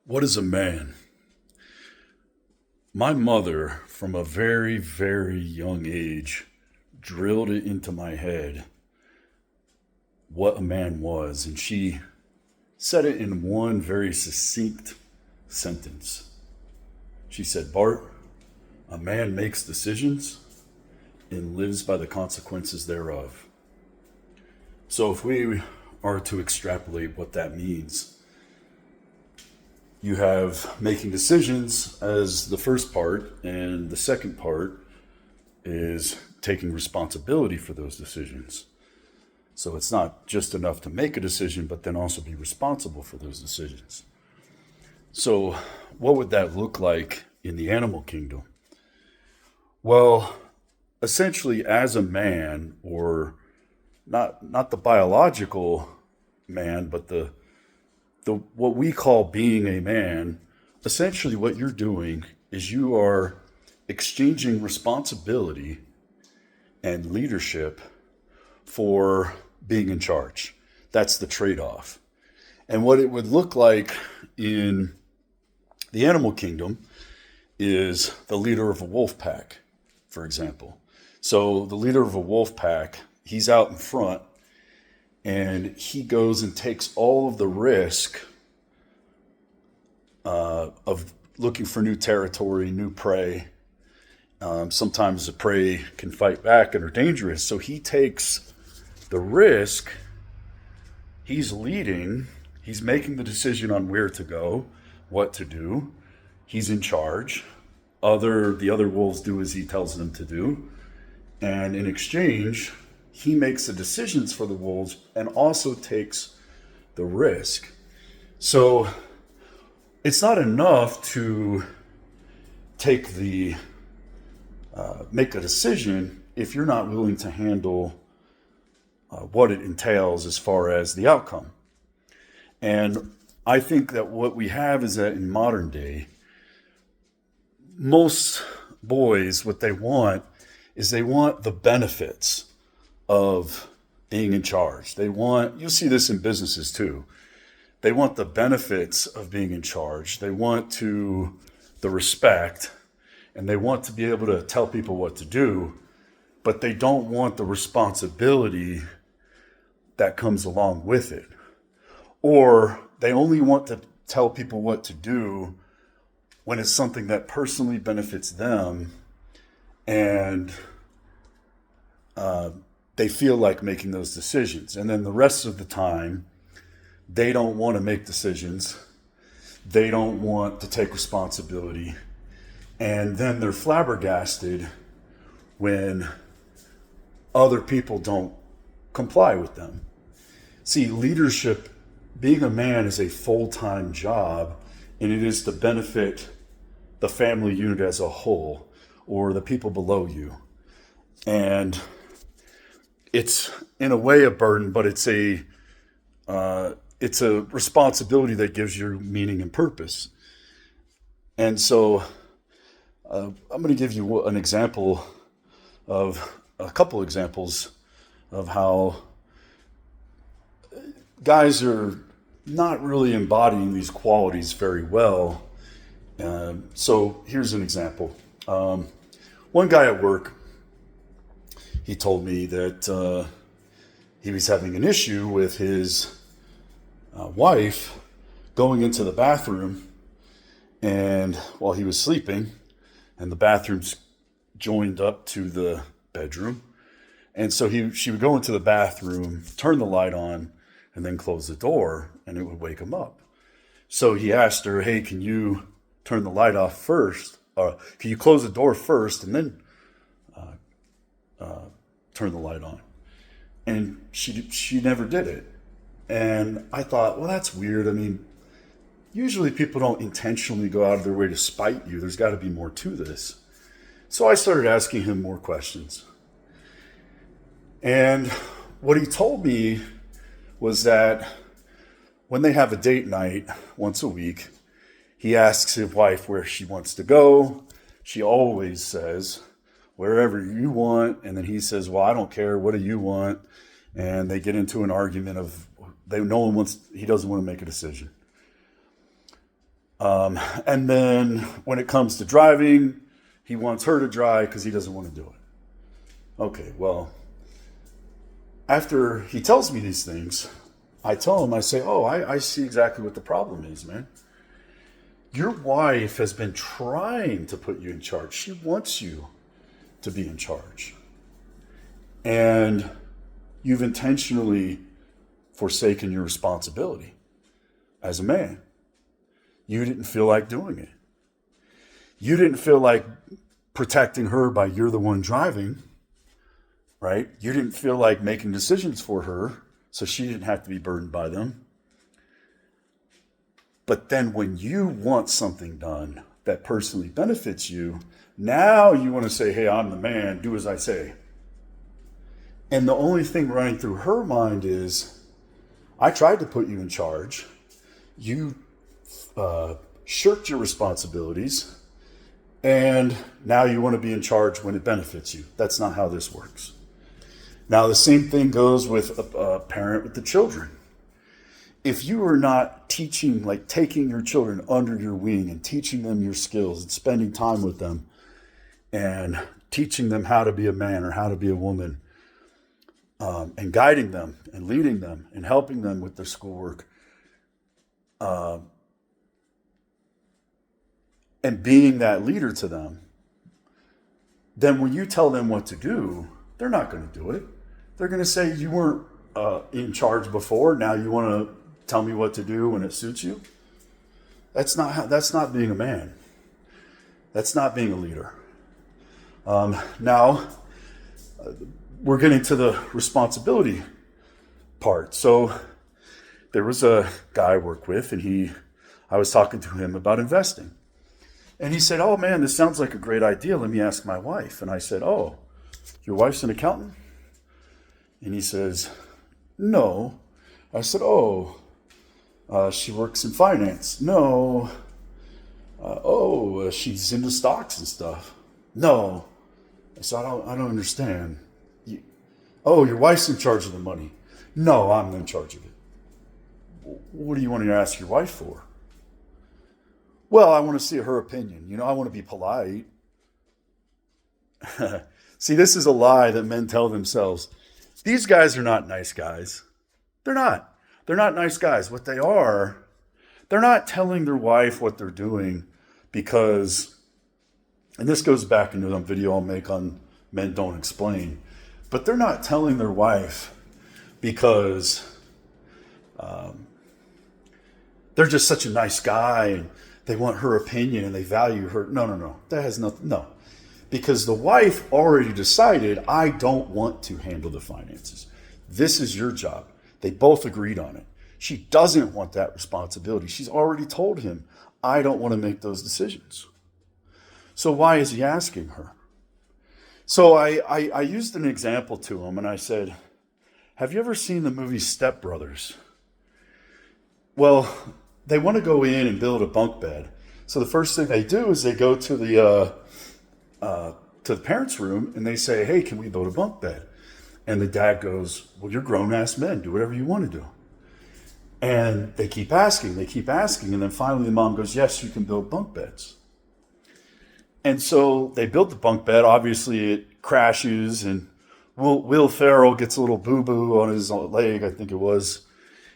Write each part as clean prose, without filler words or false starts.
What is a man? My mother, from a very, very young age, drilled it into my head what a man was, and she said it in one very succinct sentence. She said, Bart, a man makes decisions and lives by the consequences thereof. So, if we are to extrapolate what that means, you have making decisions as the first part, and the second part is taking responsibility for those decisions. So it's not just enough to make a decision, but then also be responsible for those decisions. So, what would that look like in the animal kingdom? Well, essentially, as a man, or not the biological man, but the what we call being a man, essentially what you're doing is you are exchanging responsibility and leadership for being in charge. That's the trade-off. And what it would look like in the animal kingdom is the leader of a wolf pack, for example. So the leader of a wolf pack, he's out in front and he goes and takes all of the risk of looking for new territory, new prey. Sometimes the prey can fight back and are dangerous. So he takes the risk, he's leading, he's making the decision on where to go, what to do. He's in charge. The other wolves do as he tells them to do. And in exchange, he makes the decisions for the wolves and also takes the risk. So it's not enough to make a decision if you're not willing to handle what it entails as far as the outcome. And I think that what we have is that in modern day, most boys, what they want is they want the benefits of being in charge. You'll see this in businesses too. They want the benefits of being in charge. They want the respect, and they want to be able to tell people what to do, but they don't want the responsibility that comes along with it. Or they only want to tell people what to do when it's something that personally benefits them, and they feel like making those decisions. And then the rest of the time, they don't want to make decisions. They don't want to take responsibility. And then they're flabbergasted when other people don't comply with them. See, leadership, being a man, is a full-time job, and it is to benefit the family unit as a whole, or the people below you. And it's in a way a burden, but it's a responsibility that gives you meaning and purpose. And so I'm going to give you an example of a couple examples of how guys are not really embodying these qualities very well. So here's an example. One guy at work, he told me that he was having an issue with his wife going into the bathroom, and while he was sleeping, and the bathroom's joined up to the bedroom, and so she would go into the bathroom, turn the light on, and then close the door, and it would wake him up. So he asked her, "Hey, can you turn the light off first? Can you close the door first, and then turn the light on?" And she never did it. And I thought, well, that's weird. I mean, usually people don't intentionally go out of their way to spite you. There's got to be more to this. So I started asking him more questions. And what he told me was that when they have a date night once a week, he asks his wife where she wants to go. She always says, "Wherever you want." And then he says, "Well, I don't care. What do you want?" And they get into an argument of he doesn't want to make a decision. And then when it comes to driving, he wants her to drive because he doesn't want to do it. Okay, well, after he tells me these things, I tell him, I say, oh, I see exactly what the problem is, man. Your wife has been trying to put you in charge. She wants you to be in charge. And you've intentionally forsaken your responsibility as a man. You didn't feel like doing it. You didn't feel like protecting her by you're the one driving, right? You didn't feel like making decisions for her so she didn't have to be burdened by them. But then when you want something done that personally benefits you, now you want to say, hey, I'm the man, do as I say. And the only thing running through her mind is, I tried to put you in charge. You shirked your responsibilities. And now you want to be in charge when it benefits you. That's not how this works. Now, the same thing goes with a parent with the children. If you are not teaching, like taking your children under your wing and teaching them your skills and spending time with them and teaching them how to be a man or how to be a woman, and guiding them and leading them and helping them with their schoolwork, and being that leader to them, then when you tell them what to do, they're not going to do it. They're going to say, you weren't in charge before, now you want to tell me what to do when it suits you? That's not being a man. That's not being a leader. Now, we're getting to the responsibility part. So there was a guy I work with, and I was talking to him about investing. And he said, oh man, this sounds like a great idea. Let me ask my wife. And I said, oh, your wife's an accountant? And he says, no. I said, oh, she works in finance. No. She's into stocks and stuff. No. I said, I don't understand. Your wife's in charge of the money. No, I'm in charge of it. What do you want to ask your wife for? Well, I want to see her opinion. I want to be polite. See, this is a lie that men tell themselves. These guys are not nice guys. They're not. They're not nice guys. What they are, they're not telling their wife what they're doing because, and this goes back into the video I'll make on Men Don't Explain, but they're not telling their wife because they're just such a nice guy and they want her opinion and they value her. No. That has nothing. No. Because the wife already decided, I don't want to handle the finances. This is your job. They both agreed on it. She doesn't want that responsibility. She's already told him, I don't want to make those decisions. So why is he asking her? So I used an example to him and I said, have you ever seen the movie Step Brothers? Well, they want to go in and build a bunk bed. So the first thing they do is they go to the parents' room and they say, hey, can we build a bunk bed? And the dad goes, well, you're grown-ass men. Do whatever you want to do. And they keep asking. And then finally the mom goes, yes, you can build bunk beds. And so they built the bunk bed. Obviously it crashes and Will Ferrell gets a little boo-boo on his leg, I think it was.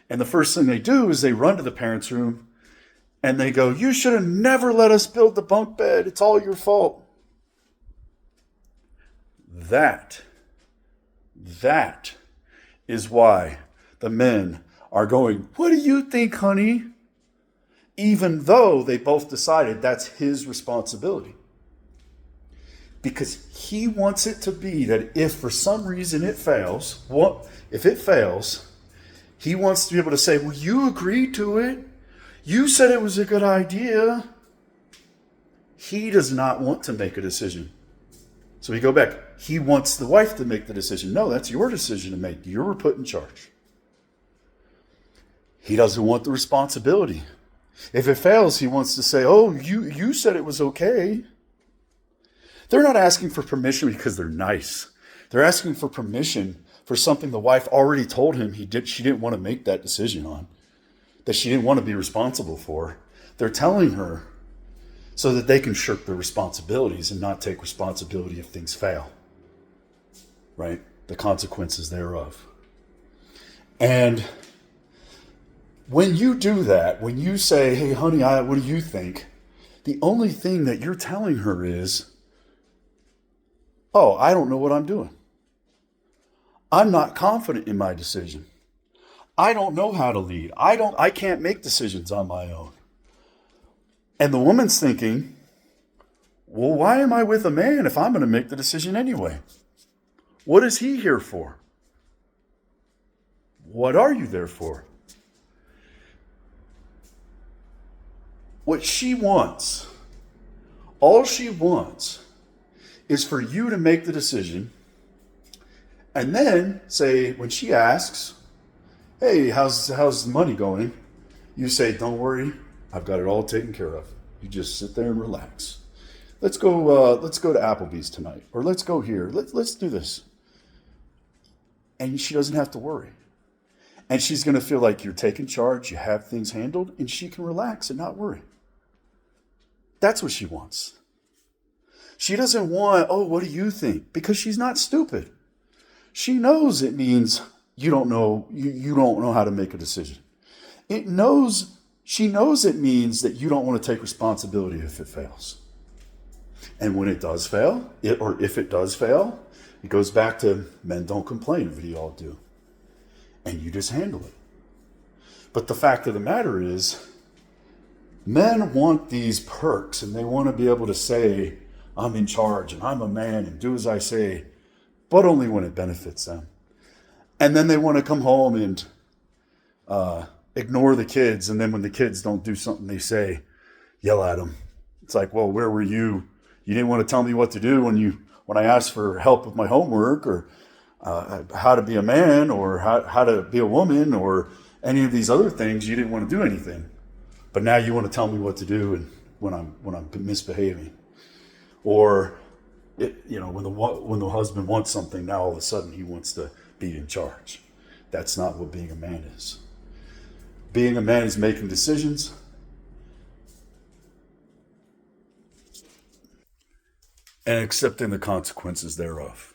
And the first thing they do is they run to the parents' room and they go, you should have never let us build the bunk bed. It's all your fault. That is why the men are going, what do you think, honey? Even though they both decided that's his responsibility. Because he wants it to be that if for some reason it fails, he wants to be able to say, well, you agreed to it. You said it was a good idea. He does not want to make a decision. So we go back. He wants the wife to make the decision. No, that's your decision to make. You're put in charge. He doesn't want the responsibility. If it fails, he wants to say, oh, you said it was okay. They're not asking for permission because they're nice. They're asking for permission for something the wife already told him she didn't want to make that decision on. that she didn't want to be responsible for. They're telling her so that they can shirk their responsibilities and not take responsibility if things fail, right? The consequences thereof. And when you do that, when you say, hey, honey, what do you think? The only thing that you're telling her is, oh, I don't know what I'm doing. I'm not confident in my decision. I don't know how to lead. I can't make decisions on my own. And the woman's thinking, well, why am I with a man if I'm going to make the decision anyway? What is he here for? What are you there for? What she wants, all she wants, is for you to make the decision and then say, when she asks, hey, how's the money going? You say, don't worry, I've got it all taken care of. You just sit there and relax. Let's go to Applebee's tonight, or let's go here. Let's do this. And she doesn't have to worry. And she's going to feel like you're taking charge, you have things handled, and she can relax and not worry. That's what she wants. She doesn't want, oh, what do you think? Because she's not stupid. She knows it means you don't know how to make a decision. She knows it means that you don't want to take responsibility if it fails. And when it does fail, if it does fail, it goes back to men don't complain, but you all do. And you just handle it. But the fact of the matter is, men want these perks and they want to be able to say, I'm in charge and I'm a man and do as I say, but only when it benefits them. And then they want to come home and ignore the kids. And then when the kids don't do something they say, yell at them. It's like, well, where were you? You didn't want to tell me what to do when I asked for help with my homework, or how to be a man, or how to be a woman, or any of these other things. You didn't want to do anything. But now you want to tell me what to do and when I'm misbehaving. Or when the husband wants something, now all of a sudden he wants to be in charge. That's not what being a man is. Being a man is making decisions and accepting the consequences thereof.